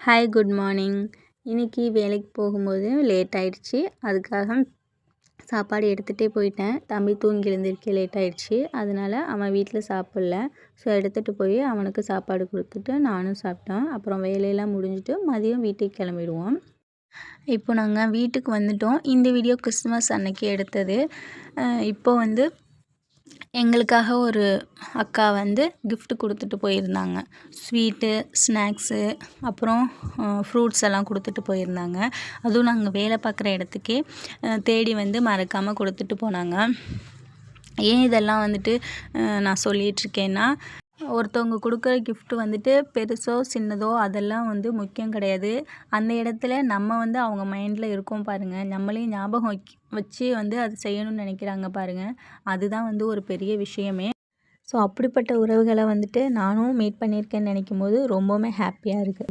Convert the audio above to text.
Hi good morning. இன்றைக்கி வேலைக்கு போகும்போது லேட் ஆகிடுச்சி. அதுக்காக சாப்பாடு எடுத்துகிட்டே போயிட்டேன். தம்பி தூங்கி எழுந்திருக்க லேட் ஆகிடுச்சி. அதனால் அவன் வீட்டில் சாப்பிடல. ஸோ எடுத்துகிட்டு போய் அவனுக்கு சாப்பாடு கொடுத்துட்டு நானும் சாப்பிட்டேன். அப்புறம் வேலையெல்லாம் முடிஞ்சுட்டு மதியம் வீட்டுக்கு கிளம்பிடுவோம். இப்போ நாங்கள் வீட்டுக்கு வந்துட்டோம். இந்த வீடியோ கிறிஸ்துமஸ் அன்னைக்கு எடுத்தது. இப்போ எங்களுக்காக ஒரு அக்கா gift கொடுத்துட்டு போயிருந்தாங்க. ஸ்வீட்டு, ஸ்நாக்ஸு, அப்புறம் ஃப்ரூட்ஸ் எல்லாம் கொடுத்துட்டு போயிருந்தாங்க. அதுவும் நாங்கள் வேலை பார்க்குற இடத்துக்கே தேடி மறக்காமல் கொடுத்துட்டு போனாங்க. ஏன் இதெல்லாம் நான் சொல்லிகிட்ருக்கேன்னா, ஒருத்தவங்க கொடுக்குற gift பெருசோ சின்னதோ அதெல்லாம் முக்கியம் கிடையாது. அந்த இடத்துல நம்ம அவங்க மைண்டில் இருக்கோம் பாருங்கள், நம்மளையும் ஞாபகம் வச்சு அது செய்யணும்னு நினைக்கிறாங்க பாருங்கள், அதுதான் ஒரு பெரிய விஷயமே. ஸோ அப்படிப்பட்ட உறவுகளை நானும் மீட் பண்ணியிருக்கேன்னு நினைக்கும் போது ரொம்பவுமே ஹாப்பியாக இருக்குது.